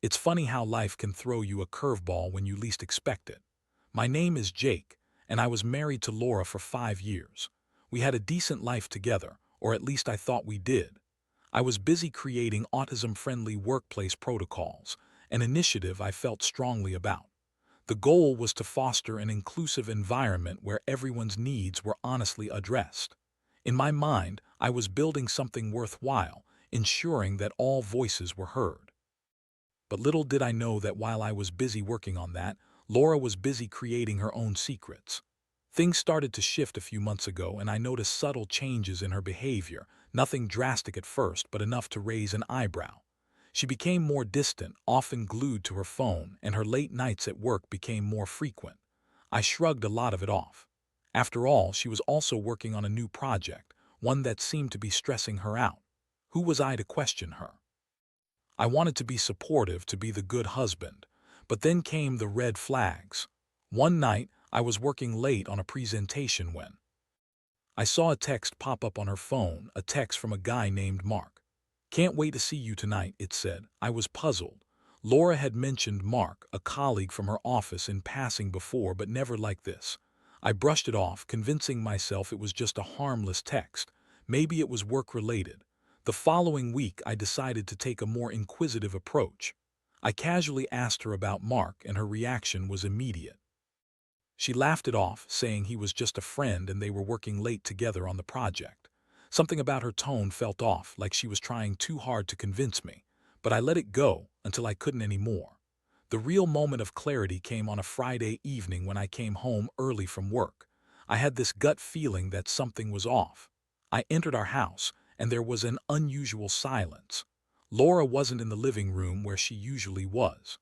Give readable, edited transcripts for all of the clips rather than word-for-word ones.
It's funny how life can throw you a curveball when you least expect it. My name is Jake, and I was married to Laura for 5 years. We had a decent life together, or at least I thought we did. I was busy creating autism-friendly workplace protocols, an initiative I felt strongly about. The goal was to foster an inclusive environment where everyone's needs were honestly addressed. In my mind, I was building something worthwhile, ensuring that all voices were heard. But little did I know that while I was busy working on that, Laura was busy creating her own secrets. Things started to shift a few months ago, and I noticed subtle changes in her behavior, nothing drastic at first, but enough to raise an eyebrow. She became more distant, often glued to her phone, and her late nights at work became more frequent. I shrugged a lot of it off. After all, she was also working on a new project, one that seemed to be stressing her out. Who was I to question her? I wanted to be supportive, to be the good husband. But then came the red flags. One night, I was working late on a presentation when I saw a text pop up on her phone, a text from a guy named Mark. "Can't wait to see you tonight," it said. I was puzzled. Laura had mentioned Mark, a colleague from her office, in passing before, but never like this. I brushed it off, convincing myself it was just a harmless text. Maybe it was work-related. The following week, I decided to take a more inquisitive approach. I casually asked her about Mark, and her reaction was immediate. She laughed it off, saying he was just a friend and they were working late together on the project. Something about her tone felt off, like she was trying too hard to convince me, but I let it go until I couldn't anymore. The real moment of clarity came on a Friday evening when I came home early from work. I had this gut feeling that something was off. I entered our house, and there was an unusual silence. Laura wasn't in the living room where she usually was.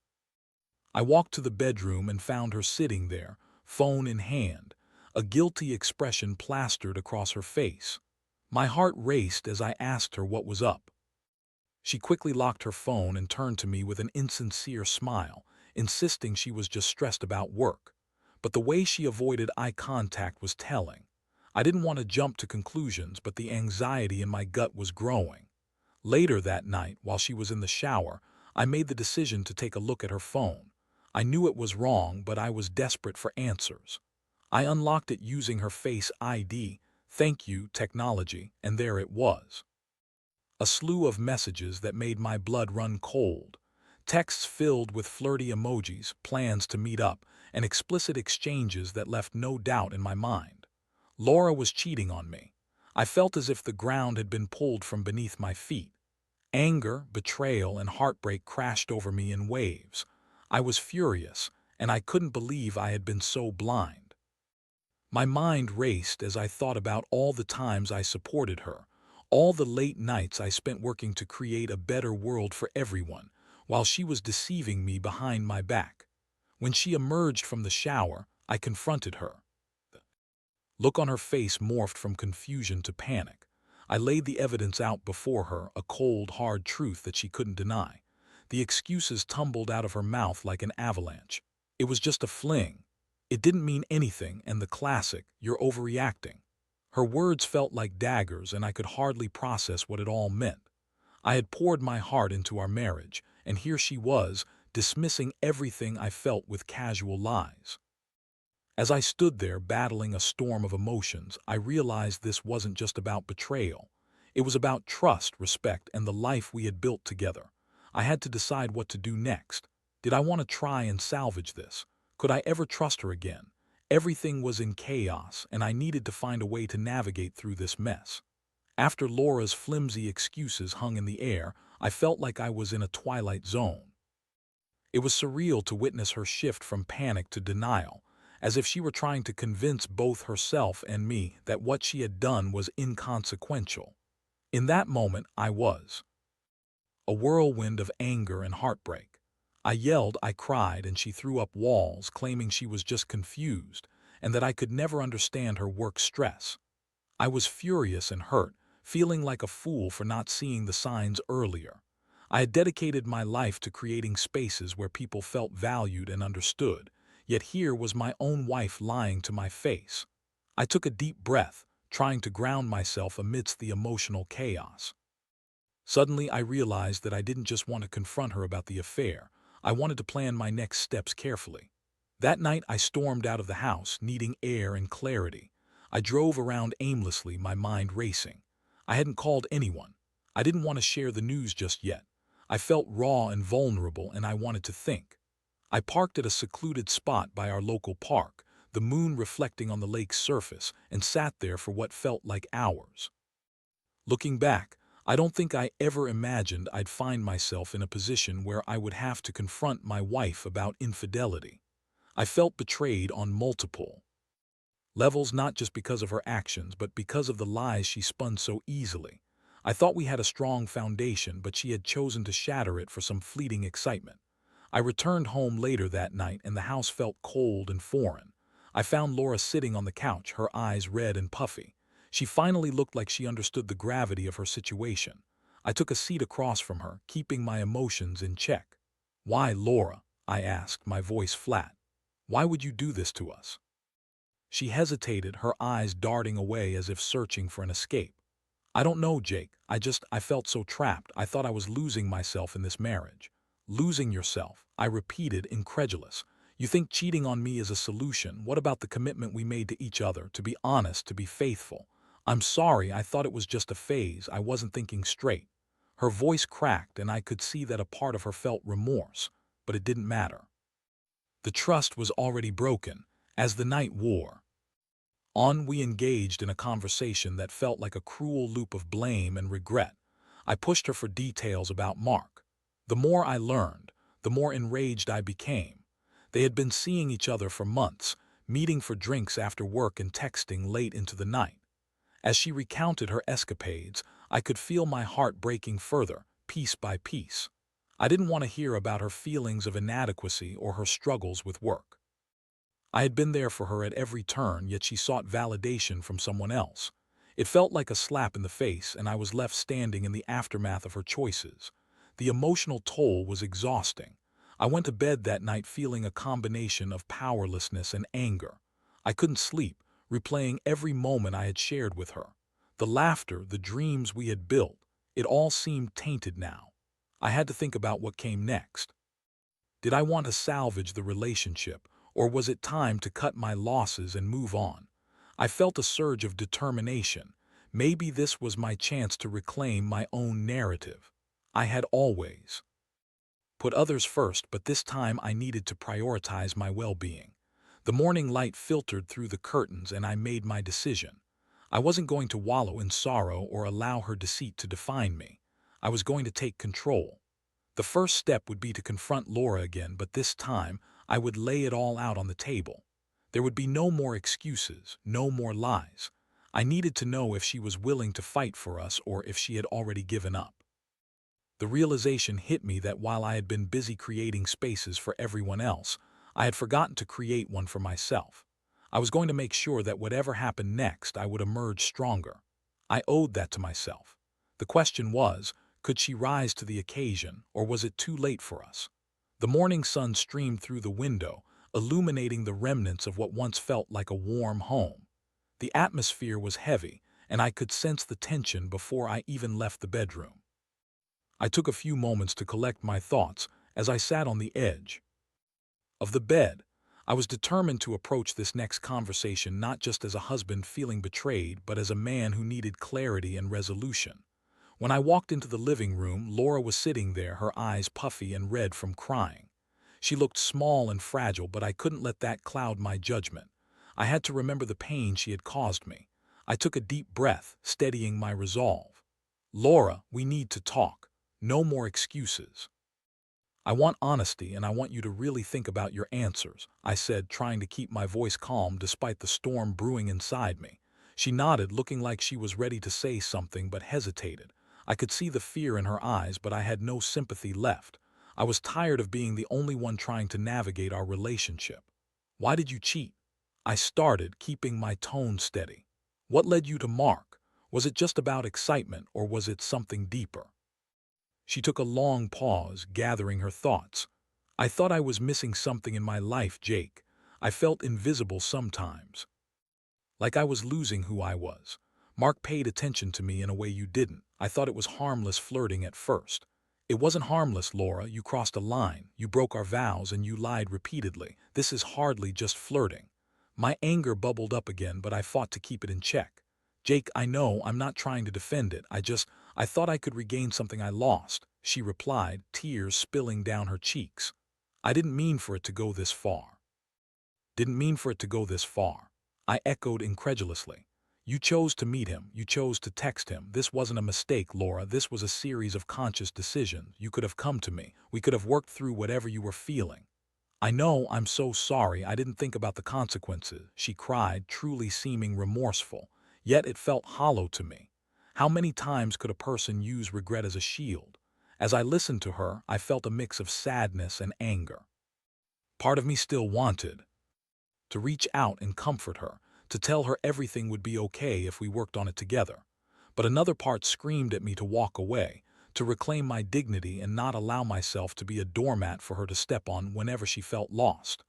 I walked to the bedroom and found her sitting there, phone in hand, a guilty expression plastered across her face. My heart raced as I asked her what was up. She quickly locked her phone and turned to me with an insincere smile, insisting she was just stressed about work. But the way she avoided eye contact was telling. I didn't want to jump to conclusions, but the anxiety in my gut was growing. Later that night, while she was in the shower, I made the decision to take a look at her phone. I knew it was wrong, but I was desperate for answers. I unlocked it using her Face ID, thank you, technology, and there it was. A slew of messages that made my blood run cold. Texts filled with flirty emojis, plans to meet up, and explicit exchanges that left no doubt in my mind. Laura was cheating on me. I felt as if the ground had been pulled from beneath my feet. Anger, betrayal, and heartbreak crashed over me in waves. I was furious, and I couldn't believe I had been so blind. My mind raced as I thought about all the times I supported her, all the late nights I spent working to create a better world for everyone, while she was deceiving me behind my back. When she emerged from the shower, I confronted her. The look on her face morphed from confusion to panic. I laid the evidence out before her, a cold, hard truth that she couldn't deny. The excuses tumbled out of her mouth like an avalanche. It was just a fling. It didn't mean anything, and the classic, "You're overreacting." Her words felt like daggers, and I could hardly process what it all meant. I had poured my heart into our marriage, and here she was, dismissing everything I felt with casual lies. As I stood there battling a storm of emotions, I realized this wasn't just about betrayal. It was about trust, respect, and the life we had built together. I had to decide what to do next. Did I want to try and salvage this? Could I ever trust her again? Everything was in chaos, and I needed to find a way to navigate through this mess. After Laura's flimsy excuses hung in the air, I felt like I was in a twilight zone. It was surreal to witness her shift from panic to denial, as if she were trying to convince both herself and me that what she had done was inconsequential. In that moment, I was a whirlwind of anger and heartbreak. I yelled, I cried, and she threw up walls, claiming she was just confused and that I could never understand her work stress. I was furious and hurt, feeling like a fool for not seeing the signs earlier. I had dedicated my life to creating spaces where people felt valued and understood, yet here was my own wife lying to my face. I took a deep breath, trying to ground myself amidst the emotional chaos. Suddenly, I realized that I didn't just want to confront her about the affair. I wanted to plan my next steps carefully. That night, I stormed out of the house, needing air and clarity. I drove around aimlessly, my mind racing. I hadn't called anyone. I didn't want to share the news just yet. I felt raw and vulnerable, and I wanted to think. I parked at a secluded spot by our local park, the moon reflecting on the lake's surface, and sat there for what felt like hours. Looking back, I don't think I ever imagined I'd find myself in a position where I would have to confront my wife about infidelity. I felt betrayed on multiple levels, not just because of her actions, but because of the lies she spun so easily. I thought we had a strong foundation, but she had chosen to shatter it for some fleeting excitement. I returned home later that night, and the house felt cold and foreign. I found Laura sitting on the couch, her eyes red and puffy. She finally looked like she understood the gravity of her situation. I took a seat across from her, keeping my emotions in check. "Why, Laura?" I asked, my voice flat. "Why would you do this to us?" She hesitated, her eyes darting away as if searching for an escape. "I don't know, Jake. I felt so trapped. I thought I was losing myself in this marriage." "Losing yourself?" I repeated, incredulous. "You think cheating on me is a solution? What about the commitment we made to each other, to be honest, to be faithful?" "I'm sorry, I thought it was just a phase. I wasn't thinking straight." Her voice cracked, and I could see that a part of her felt remorse, but it didn't matter. The trust was already broken. As the night wore on, we engaged in a conversation that felt like a cruel loop of blame and regret. I pushed her for details about Mark. The more I learned, the more enraged I became. They had been seeing each other for months, meeting for drinks after work and texting late into the night. As she recounted her escapades, I could feel my heart breaking further, piece by piece. I didn't want to hear about her feelings of inadequacy or her struggles with work. I had been there for her at every turn, yet she sought validation from someone else. It felt like a slap in the face, and I was left standing in the aftermath of her choices. The emotional toll was exhausting. I went to bed that night feeling a combination of powerlessness and anger. I couldn't sleep, replaying every moment I had shared with her. The laughter, the dreams we had built, it all seemed tainted now. I had to think about what came next. Did I want to salvage the relationship, or was it time to cut my losses and move on? I felt a surge of determination. Maybe this was my chance to reclaim my own narrative. I had always put others first, but this time I needed to prioritize my well-being. The morning light filtered through the curtains, and I made my decision. I wasn't going to wallow in sorrow or allow her deceit to define me. I was going to take control. The first step would be to confront Laura again, but this time I would lay it all out on the table. There would be no more excuses, no more lies. I needed to know if she was willing to fight for us or if she had already given up. The realization hit me that while I had been busy creating spaces for everyone else, I had forgotten to create one for myself. I was going to make sure that whatever happened next, I would emerge stronger. I owed that to myself. The question was, could she rise to the occasion, or was it too late for us? The morning sun streamed through the window, illuminating the remnants of what once felt like a warm home. The atmosphere was heavy, and I could sense the tension before I even left the bedroom. I took a few moments to collect my thoughts as I sat on the edge of the bed. I was determined to approach this next conversation not just as a husband feeling betrayed, but as a man who needed clarity and resolution. When I walked into the living room, Laura was sitting there, her eyes puffy and red from crying. She looked small and fragile, but I couldn't let that cloud my judgment. I had to remember the pain she had caused me. I took a deep breath, steadying my resolve. "Laura, we need to talk. No more excuses. I want honesty, and I want you to really think about your answers," I said, trying to keep my voice calm despite the storm brewing inside me. She nodded, looking like she was ready to say something but hesitated. I could see the fear in her eyes, but I had no sympathy left. I was tired of being the only one trying to navigate our relationship. "Why did you cheat?" I started, keeping my tone steady. "What led you to Mark? Was it just about excitement, or was it something deeper?" She took a long pause, gathering her thoughts. "I thought I was missing something in my life, Jake. I felt invisible sometimes, like I was losing who I was. Mark paid attention to me in a way you didn't. I thought it was harmless flirting at first. It wasn't harmless, Laura. You crossed a line. You broke our vows and you lied repeatedly. This is hardly just flirting. My anger bubbled up again, but I fought to keep it in check. Jake, I know, I'm not trying to defend it. I thought I could regain something I lost, she replied, tears spilling down her cheeks. I didn't mean for it to go this far. Didn't mean for it to go this far. I echoed incredulously. You chose to meet him. You chose to text him. This wasn't a mistake, Laura. This was a series of conscious decisions. You could have come to me. We could have worked through whatever you were feeling. I know, I'm so sorry. I didn't think about the consequences, she cried, truly seeming remorseful. Yet it felt hollow to me. How many times could a person use regret as a shield? As I listened to her, I felt a mix of sadness and anger. Part of me still wanted to reach out and comfort her, to tell her everything would be okay if we worked on it together. But another part screamed at me to walk away, to reclaim my dignity and not allow myself to be a doormat for her to step on whenever she felt lost.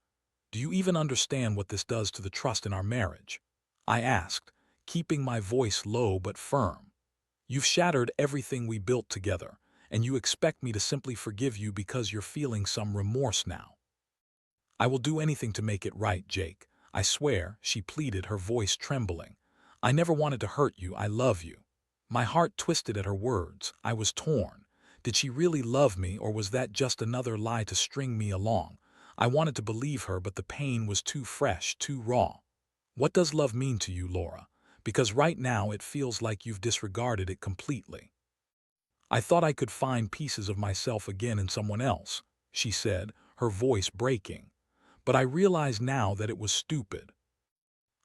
Do you even understand what this does to the trust in our marriage? I asked, keeping my voice low but firm. You've shattered everything we built together, and you expect me to simply forgive you because you're feeling some remorse now. I will do anything to make it right, Jake. I swear, she pleaded, her voice trembling. I never wanted to hurt you. I love you. My heart twisted at her words. I was torn. Did she really love me, or was that just another lie to string me along? I wanted to believe her, but the pain was too fresh, too raw. What does love mean to you, Laura? Because right now it feels like you've disregarded it completely. I thought I could find pieces of myself again in someone else, she said, her voice breaking. But I realize now that it was stupid.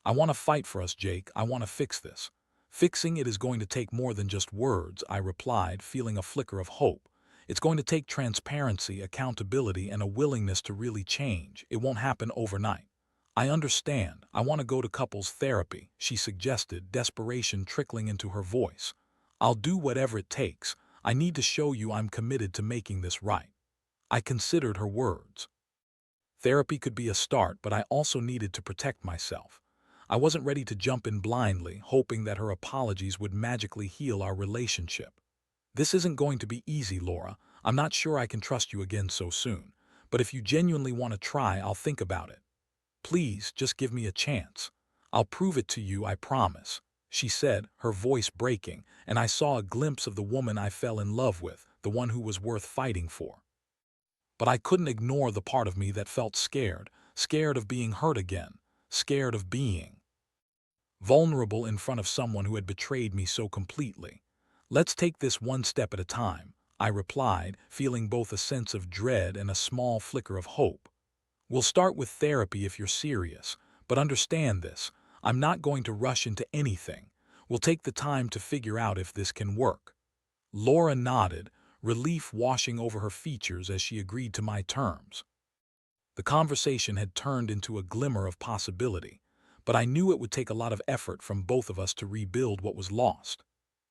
I want to fight for us, Jake. I want to fix this. Fixing it is going to take more than just words, I replied, feeling a flicker of hope. It's going to take transparency, accountability, and a willingness to really change. It won't happen overnight. I understand. I want to go to couples therapy, she suggested, desperation trickling into her voice. I'll do whatever it takes. I need to show you I'm committed to making this right. I considered her words. Therapy could be a start, but I also needed to protect myself. I wasn't ready to jump in blindly, hoping that her apologies would magically heal our relationship. This isn't going to be easy, Laura. I'm not sure I can trust you again so soon. But if you genuinely want to try, I'll think about it. Please, just give me a chance. I'll prove it to you, I promise, she said, her voice breaking, and I saw a glimpse of the woman I fell in love with, the one who was worth fighting for. But I couldn't ignore the part of me that felt scared, scared of being hurt again, scared of being vulnerable in front of someone who had betrayed me so completely. Let's take this one step at a time, I replied, feeling both a sense of dread and a small flicker of hope. We'll start with therapy if you're serious, but understand this, I'm not going to rush into anything. We'll take the time to figure out if this can work. Laura nodded, relief washing over her features as she agreed to my terms. The conversation had turned into a glimmer of possibility, but I knew it would take a lot of effort from both of us to rebuild what was lost.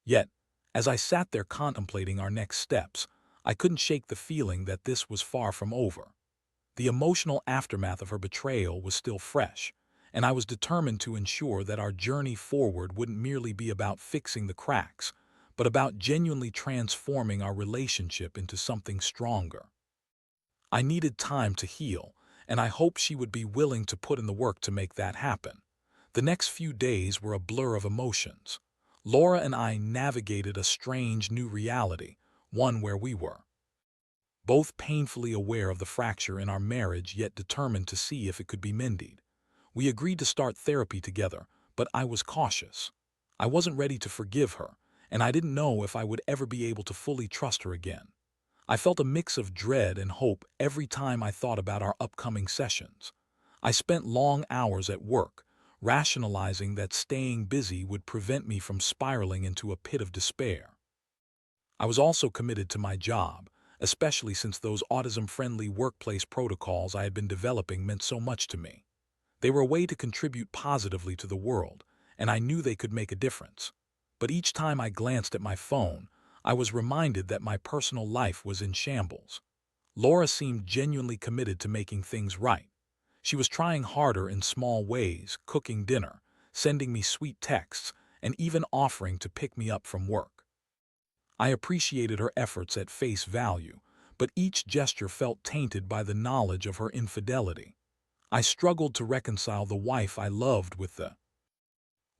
Yet, as I sat there contemplating our next steps, I couldn't shake the feeling that this was far from over. The emotional aftermath of her betrayal was still fresh, and I was determined to ensure that our journey forward wouldn't merely be about fixing the cracks, but about genuinely transforming our relationship into something stronger. I needed time to heal, and I hoped she would be willing to put in the work to make that happen. The next few days were a blur of emotions. Laura and I navigated a strange new reality, one where we were both painfully aware of the fracture in our marriage yet determined to see if it could be mended. We agreed to start therapy together, but I was cautious. I wasn't ready to forgive her, and I didn't know if I would ever be able to fully trust her again. I felt a mix of dread and hope every time I thought about our upcoming sessions. I spent long hours at work, rationalizing that staying busy would prevent me from spiraling into a pit of despair. I was also committed to my job, especially since those autism-friendly workplace protocols I had been developing meant so much to me. They were a way to contribute positively to the world, and I knew they could make a difference. But each time I glanced at my phone, I was reminded that my personal life was in shambles. Laura seemed genuinely committed to making things right. She was trying harder in small ways, cooking dinner, sending me sweet texts, and even offering to pick me up from work. I appreciated her efforts at face value, but each gesture felt tainted by the knowledge of her infidelity. I struggled to reconcile the wife I loved with the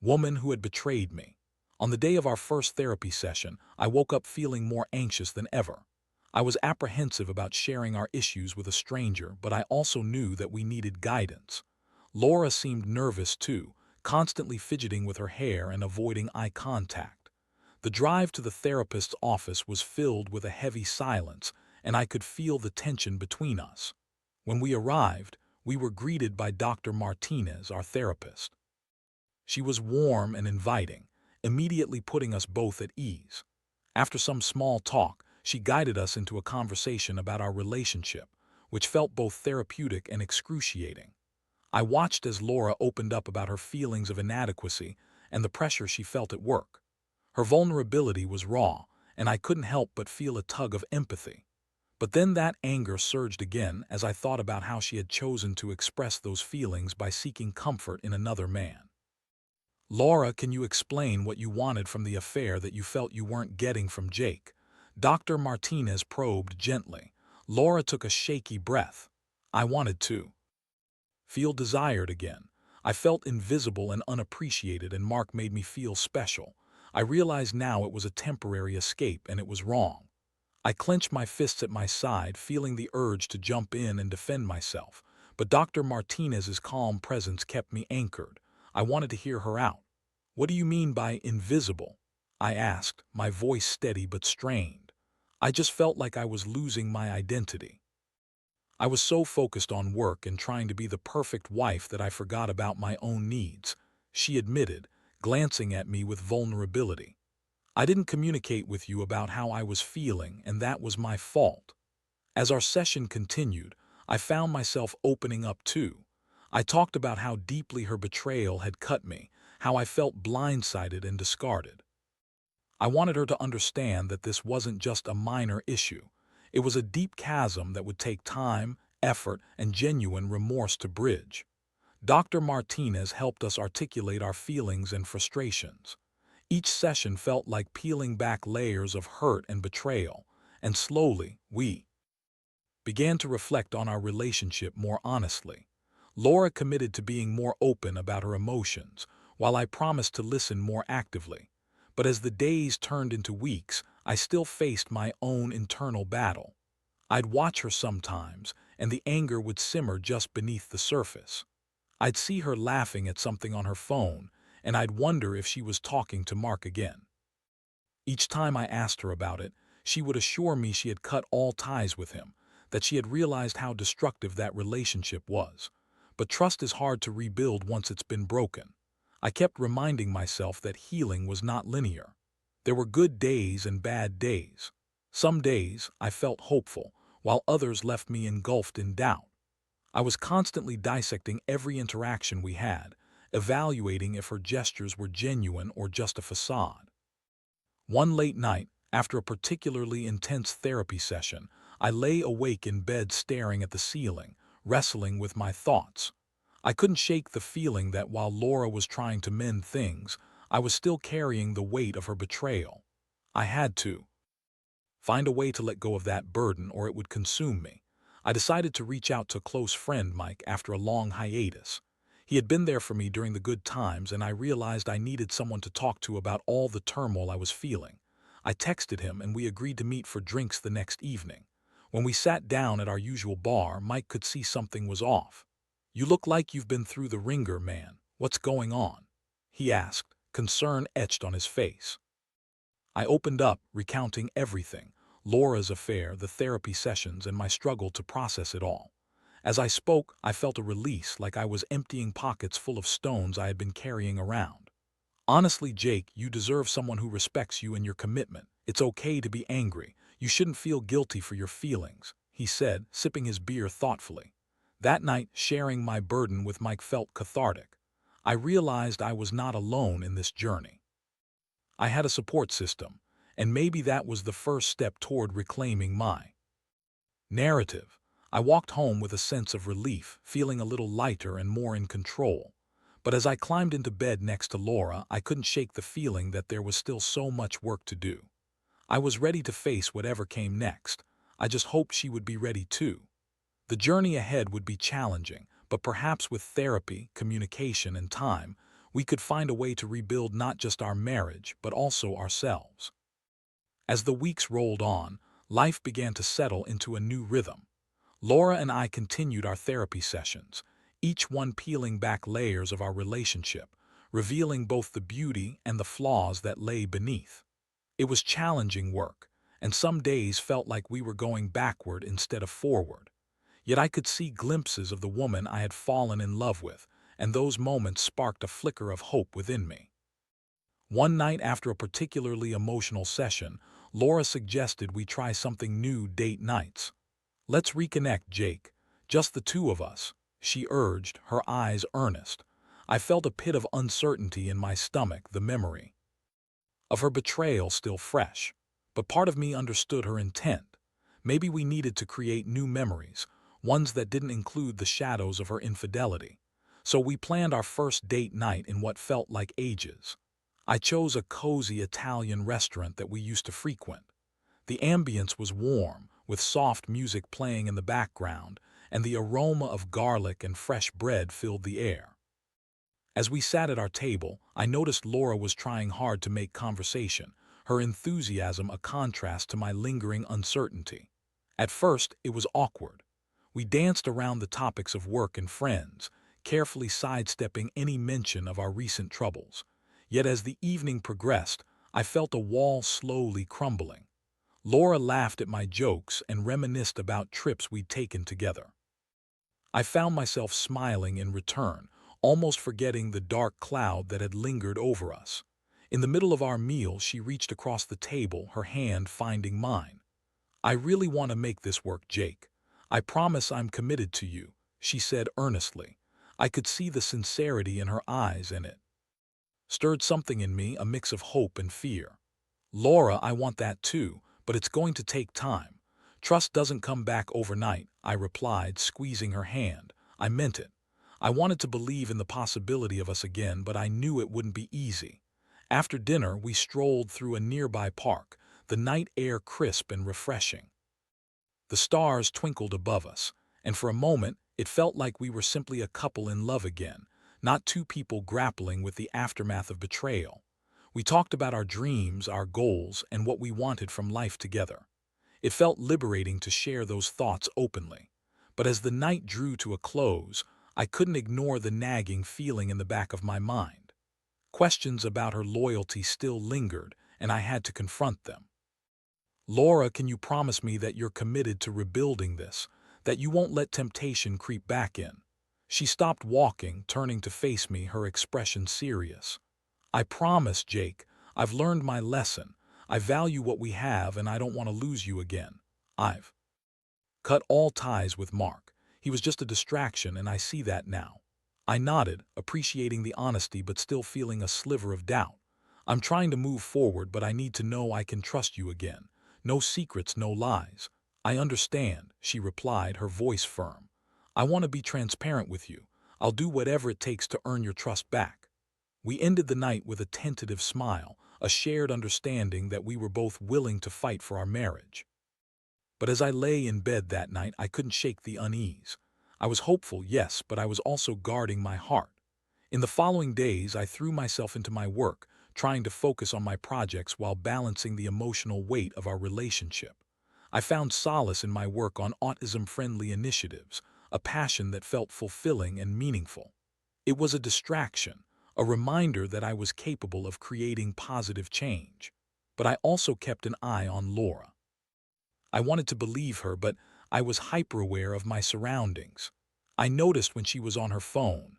woman who had betrayed me. On the day of our first therapy session, I woke up feeling more anxious than ever. I was apprehensive about sharing our issues with a stranger, but I also knew that we needed guidance. Laura seemed nervous too, constantly fidgeting with her hair and avoiding eye contact. The drive to the therapist's office was filled with a heavy silence, and I could feel the tension between us. When we arrived, we were greeted by Dr. Martinez, our therapist. She was warm and inviting, immediately putting us both at ease. After some small talk, she guided us into a conversation about our relationship, which felt both therapeutic and excruciating. I watched as Laura opened up about her feelings of inadequacy and the pressure she felt at work. Her vulnerability was raw, and I couldn't help but feel a tug of empathy. But then that anger surged again as I thought about how she had chosen to express those feelings by seeking comfort in another man. Laura, can you explain what you wanted from the affair that you felt you weren't getting from Jake? Dr. Martinez probed gently. Laura took a shaky breath. I wanted to feel desired again. I felt invisible and unappreciated, and Mark made me feel special. I realized now it was a temporary escape, and it was wrong. I clenched my fists at my side, feeling the urge to jump in and defend myself. But Dr. Martinez's calm presence kept me anchored. I wanted to hear her out. What do you mean by invisible? I asked, my voice steady but strained. I just felt like I was losing my identity. I was so focused on work and trying to be the perfect wife that I forgot about my own needs, she admitted, glancing at me with vulnerability. I didn't communicate with you about how I was feeling, and that was my fault. As our session continued, I found myself opening up too. I talked about how deeply her betrayal had cut me, how I felt blindsided and discarded. I wanted her to understand that this wasn't just a minor issue. It was a deep chasm that would take time, effort, and genuine remorse to bridge. Dr. Martinez helped us articulate our feelings and frustrations. Each session felt like peeling back layers of hurt and betrayal, and slowly, we began to reflect on our relationship more honestly. Laura committed to being more open about her emotions, while I promised to listen more actively. But as the days turned into weeks, I still faced my own internal battle. I'd watch her sometimes, and the anger would simmer just beneath the surface. I'd see her laughing at something on her phone, and I'd wonder if she was talking to Mark again. Each time I asked her about it, she would assure me she had cut all ties with him, that she had realized how destructive that relationship was. But trust is hard to rebuild once it's been broken. I kept reminding myself that healing was not linear. There were good days and bad days. Some days I felt hopeful, while others left me engulfed in doubt. I was constantly dissecting every interaction we had, evaluating if her gestures were genuine or just a facade. One late night, after a particularly intense therapy session, I lay awake in bed staring at the ceiling, wrestling with my thoughts. I couldn't shake the feeling that while Laura was trying to mend things, I was still carrying the weight of her betrayal. I had to find a way to let go of that burden or it would consume me. I decided to reach out to a close friend, Mike, after a long hiatus. He had been there for me during the good times, and I realized I needed someone to talk to about all the turmoil I was feeling. I texted him, and we agreed to meet for drinks the next evening. When we sat down at our usual bar, Mike could see something was off. "You look like you've been through the ringer, man. What's going on?" he asked, concern etched on his face. I opened up, recounting everything: Laura's affair, the therapy sessions, and my struggle to process it all. As I spoke, I felt a release, like I was emptying pockets full of stones I had been carrying around. "Honestly, Jake, you deserve someone who respects you and your commitment. It's okay to be angry. You shouldn't feel guilty for your feelings," he said, sipping his beer thoughtfully. That night, sharing my burden with Mike felt cathartic. I realized I was not alone in this journey. I had a support system, and maybe that was the first step toward reclaiming my narrative. I walked home with a sense of relief, feeling a little lighter and more in control. But as I climbed into bed next to Laura, I couldn't shake the feeling that there was still so much work to do. I was ready to face whatever came next. I just hoped she would be ready too. The journey ahead would be challenging, but perhaps with therapy, communication, and time, we could find a way to rebuild not just our marriage, but also ourselves. As the weeks rolled on, life began to settle into a new rhythm. Laura and I continued our therapy sessions, each one peeling back layers of our relationship, revealing both the beauty and the flaws that lay beneath. It was challenging work, and some days felt like we were going backward instead of forward. Yet I could see glimpses of the woman I had fallen in love with, and those moments sparked a flicker of hope within me. One night after a particularly emotional session, Laura suggested we try something new: date nights. "Let's reconnect, Jake. Just the two of us," she urged, her eyes earnest. I felt a pit of uncertainty in my stomach, the memory of her betrayal still fresh. But part of me understood her intent. Maybe we needed to create new memories, ones that didn't include the shadows of her infidelity. So we planned our first date night in what felt like ages. I chose a cozy Italian restaurant that we used to frequent. The ambience was warm, with soft music playing in the background, and the aroma of garlic and fresh bread filled the air. As we sat at our table, I noticed Laura was trying hard to make conversation, her enthusiasm a contrast to my lingering uncertainty. At first, it was awkward. We danced around the topics of work and friends, carefully sidestepping any mention of our recent troubles. Yet as the evening progressed, I felt a wall slowly crumbling. Laura laughed at my jokes and reminisced about trips we'd taken together. I found myself smiling in return, almost forgetting the dark cloud that had lingered over us. In the middle of our meal, she reached across the table, her hand finding mine. "I really want to make this work, Jake. I promise I'm committed to you," she said earnestly. I could see the sincerity in her eyes, and it stirred something in me, a mix of hope and fear. "Laura, I want that too, but it's going to take time. Trust doesn't come back overnight," I replied, squeezing her hand. I meant it. I wanted to believe in the possibility of us again, but I knew it wouldn't be easy. After dinner, we strolled through a nearby park, the night air crisp and refreshing. The stars twinkled above us, and for a moment it felt like we were simply a couple in love again, not two people grappling with the aftermath of betrayal. We talked about our dreams, our goals, and what we wanted from life together. It felt liberating to share those thoughts openly. But as the night drew to a close, I couldn't ignore the nagging feeling in the back of my mind. Questions about her loyalty still lingered, and I had to confront them. "Laura, can you promise me that you're committed to rebuilding this, that you won't let temptation creep back in?" She stopped walking, turning to face me, her expression serious. "I promise, Jake. I've learned my lesson. I value what we have, and I don't want to lose you again. I've cut all ties with Mark. He was just a distraction, and I see that now." I nodded, appreciating the honesty but still feeling a sliver of doubt. "I'm trying to move forward, but I need to know I can trust you again. No secrets, no lies." "I understand," she replied, her voice firm. "I want to be transparent with you. I'll do whatever it takes to earn your trust back." We ended the night with a tentative smile, a shared understanding that we were both willing to fight for our marriage. But as I lay in bed that night, I couldn't shake the unease. I was hopeful, yes, but I was also guarding my heart. In the following days, I threw myself into my work, trying to focus on my projects while balancing the emotional weight of our relationship. I found solace in my work on autism-friendly initiatives, a passion that felt fulfilling and meaningful. It was a distraction, a reminder that I was capable of creating positive change. But I also kept an eye on Laura. I wanted to believe her, but I was hyper-aware of my surroundings. I noticed when she was on her phone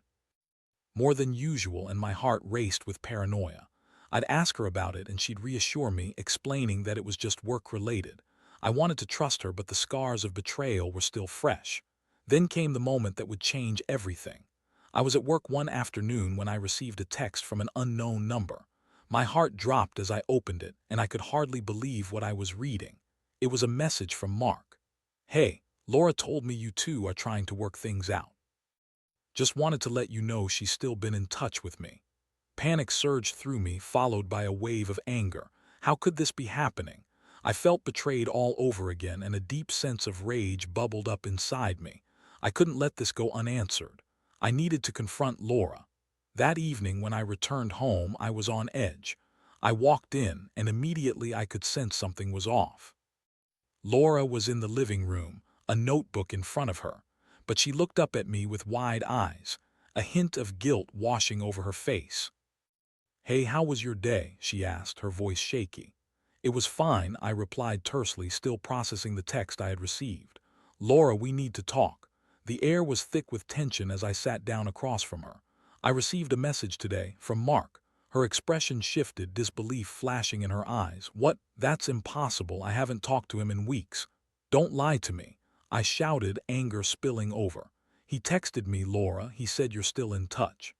more than usual, and my heart raced with paranoia. I'd ask her about it, and she'd reassure me, explaining that it was just work-related. I wanted to trust her, but the scars of betrayal were still fresh. Then came the moment that would change everything. I was at work one afternoon when I received a text from an unknown number. My heart dropped as I opened it, and I could hardly believe what I was reading. It was a message from Mark. "Hey, Laura told me you two are trying to work things out. Just wanted to let you know she's still been in touch with me. Panic surged through me, followed by a wave of anger. How could this be happening? I felt betrayed all over again, and a deep sense of rage bubbled up inside me. I couldn't let this go unanswered. I needed to confront Laura. That evening when I returned home, I was on edge. I walked in, and immediately I could sense something was off. Laura was in the living room, a notebook in front of her, but she looked up at me with wide eyes, a hint of guilt washing over her face. "Hey, how was your day?" she asked, her voice shaky. "It was fine," I replied tersely, still processing the text I had received. "Laura, we need to talk." The air was thick with tension as I sat down across from her. "I received a message today from Mark." Her expression shifted, disbelief flashing in her eyes. "What? That's impossible. I haven't talked to him in weeks." "Don't lie to me," I shouted, anger spilling over. "He texted me, Laura. He said you're still in touch."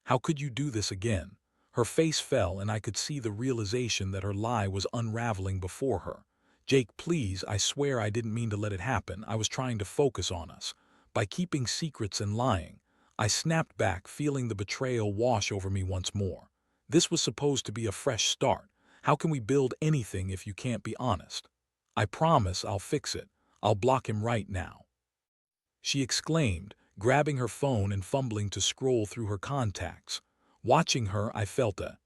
"How could you do this again?" Her face fell, and I could see the realization that her lie was unraveling before her. "Jake, please, I swear I didn't mean to let it happen. I was trying to focus on us. By keeping secrets and lying." I snapped back, feeling the betrayal wash over me once more. This was supposed to be a fresh start. How can we build anything if you can't be honest? "I promise I'll fix it. I'll block him right now," she exclaimed, grabbing her phone and fumbling to scroll through her contacts. Watching her, I felt a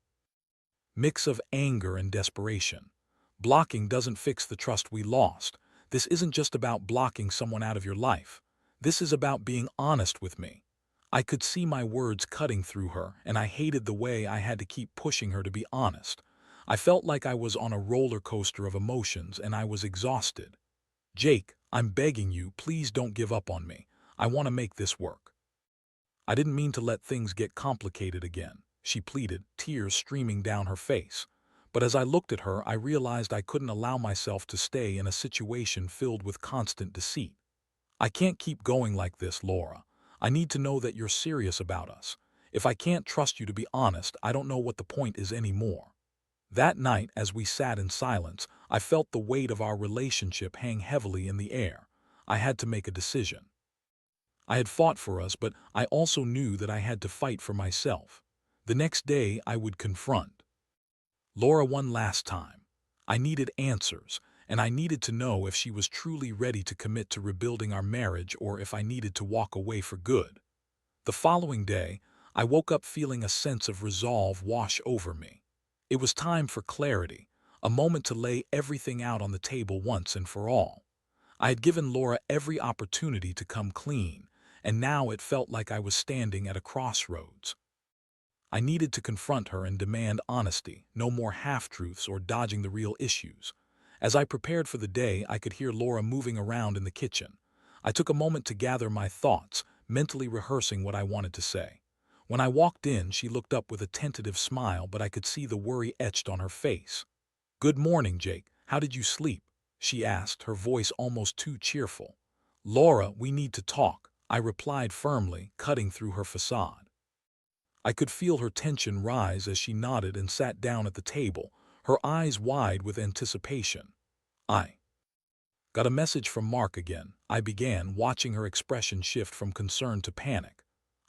mix of anger and desperation. Blocking doesn't fix the trust we lost. This isn't just about blocking someone out of your life. This is about being honest with me. I could see my words cutting through her, and I hated the way I had to keep pushing her to be honest. I felt like I was on a roller coaster of emotions, and I was exhausted. "Jake, I'm begging you, please don't give up on me. I want to make this work." "I didn't mean to let things get complicated again," she pleaded, tears streaming down her face. But as I looked at her, I realized I couldn't allow myself to stay in a situation filled with constant deceit. "I can't keep going like this, Laura. I need to know that you're serious about us. If I can't trust you to be honest, I don't know what the point is anymore." That night, as we sat in silence, I felt the weight of our relationship hang heavily in the air. I had to make a decision. I had fought for us, but I also knew that I had to fight for myself. The next day, I would confront Laura one last time. I needed answers, and I needed to know if she was truly ready to commit to rebuilding our marriage or if I needed to walk away for good. The following day, I woke up feeling a sense of resolve wash over me. It was time for clarity, a moment to lay everything out on the table once and for all. I had given Laura every opportunity to come clean, and now it felt like I was standing at a crossroads. I needed to confront her and demand honesty, no more half-truths or dodging the real issues. As I prepared for the day, I could hear Laura moving around in the kitchen. I took a moment to gather my thoughts, mentally rehearsing what I wanted to say. When I walked in, she looked up with a tentative smile, but I could see the worry etched on her face. "Good morning, Jake. How did you sleep?" she asked, her voice almost too cheerful. "Laura, we need to talk," I replied firmly, cutting through her facade. I could feel her tension rise as she nodded and sat down at the table, her eyes wide with anticipation. "I got a message from Mark again," I began, watching her expression shift from concern to panic.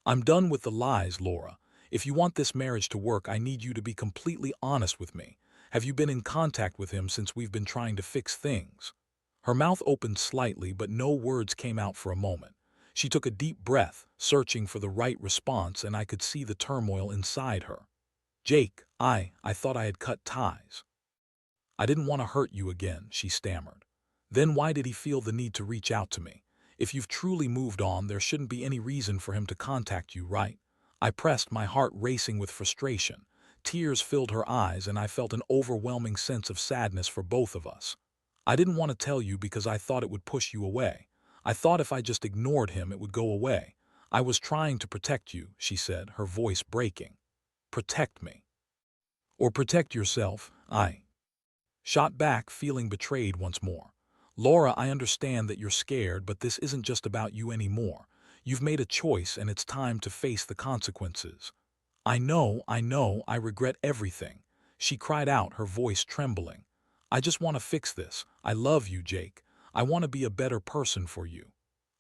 "I'm done with the lies, Laura. If you want this marriage to work, I need you to be completely honest with me. Have you been in contact with him since we've been trying to fix things?" Her mouth opened slightly, but no words came out for a moment. She took a deep breath, searching for the right response, and I could see the turmoil inside her. "Jake, I thought I had cut ties. I didn't want to hurt you again," she stammered. "Then why did he feel the need to reach out to me? If you've truly moved on, there shouldn't be any reason for him to contact you, right?" I pressed, my heart racing with frustration. Tears filled her eyes, and I felt an overwhelming sense of sadness for both of us. "I didn't want to tell you because I thought it would push you away. I thought if I just ignored him, it would go away. I was trying to protect you," she said, her voice breaking. "Protect me? Or protect yourself?" I shot back, feeling betrayed once more. "Laura, I understand that you're scared, but this isn't just about you anymore. You've made a choice, and it's time to face the consequences." I know, I regret everything," she cried out, her voice trembling. "I just want to fix this. I love you, Jake. I want to be a better person for you."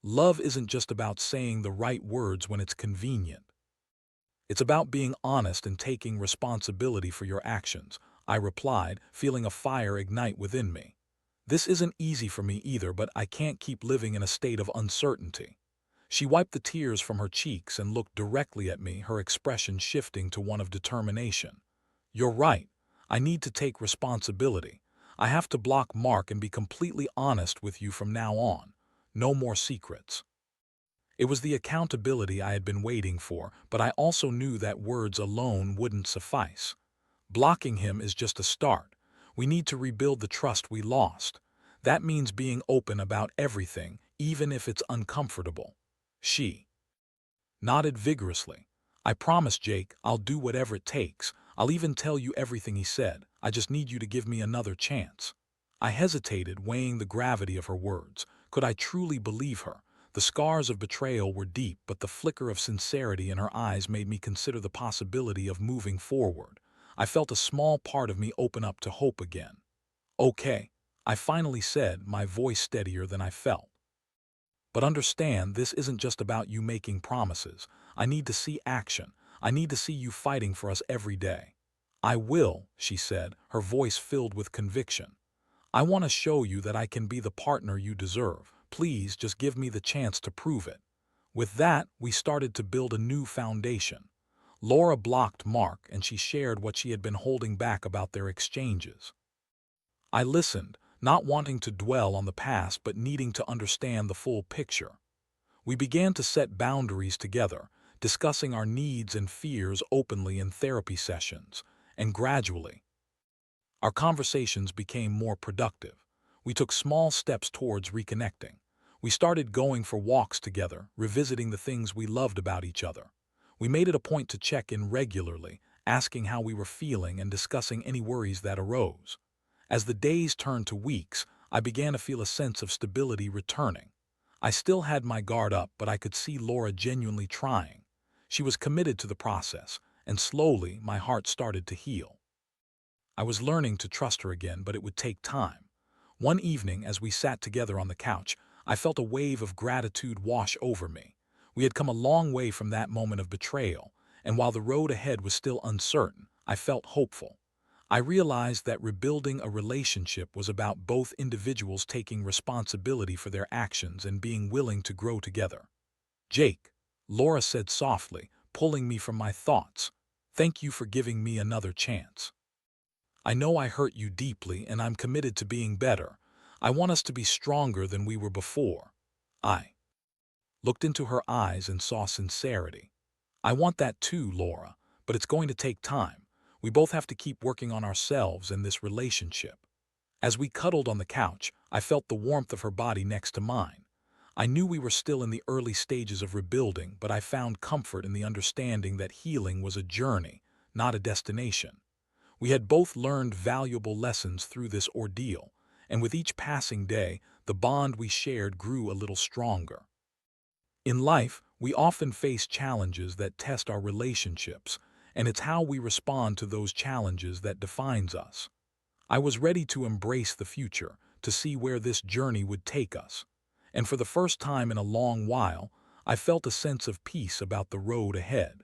Love isn't just about saying the right words when it's convenient. It's about being honest and taking responsibility for your actions, I replied, feeling a fire ignite within me. This isn't easy for me either, but I can't keep living in a state of uncertainty. She wiped the tears from her cheeks and looked directly at me, her expression shifting to one of determination. You're right. I need to take responsibility. I have to block Mark and be completely honest with you from now on. No more secrets. It was the accountability I had been waiting for, but I also knew that words alone wouldn't suffice. Blocking him is just a start. We need to rebuild the trust we lost. That means being open about everything, even if it's uncomfortable. She nodded vigorously. I promise, Jake, I'll do whatever it takes. I'll even tell you everything he said. I just need you to give me another chance. I hesitated, weighing the gravity of her words. Could I truly believe her? The scars of betrayal were deep, but the flicker of sincerity in her eyes made me consider the possibility of moving forward. I felt a small part of me open up to hope again. Okay, I finally said, my voice steadier than I felt. But understand, this isn't just about you making promises. I need to see action. I need to see you fighting for us every day. I will, she said, her voice filled with conviction. I want to show you that I can be the partner you deserve. Please just give me the chance to prove it. With that, we started to build a new foundation. Laura blocked Mark, and she shared what she had been holding back about their exchanges. I listened, not wanting to dwell on the past but needing to understand the full picture. We began to set boundaries together, discussing our needs and fears openly in therapy sessions, and gradually, our conversations became more productive. We took small steps towards reconnecting. We started going for walks together, revisiting the things we loved about each other. We made it a point to check in regularly, asking how we were feeling and discussing any worries that arose. As the days turned to weeks, I began to feel a sense of stability returning. I still had my guard up, but I could see Laura genuinely trying. She was committed to the process, and slowly my heart started to heal. I was learning to trust her again, but it would take time. One evening, as we sat together on the couch, I felt a wave of gratitude wash over me. We had come a long way from that moment of betrayal, and while the road ahead was still uncertain, I felt hopeful. I realized that rebuilding a relationship was about both individuals taking responsibility for their actions and being willing to grow together. Jake, Laura said softly, pulling me from my thoughts. Thank you for giving me another chance. I know I hurt you deeply, and I'm committed to being better. I want us to be stronger than we were before. I looked into her eyes and saw sincerity. I want that too, Laura, but it's going to take time. We both have to keep working on ourselves and this relationship. As we cuddled on the couch, I felt the warmth of her body next to mine. I knew we were still in the early stages of rebuilding, but I found comfort in the understanding that healing was a journey, not a destination. We had both learned valuable lessons through this ordeal, and with each passing day, the bond we shared grew a little stronger. In life, we often face challenges that test our relationships, and it's how we respond to those challenges that defines us. I was ready to embrace the future, to see where this journey would take us. And for the first time in a long while, I felt a sense of peace about the road ahead.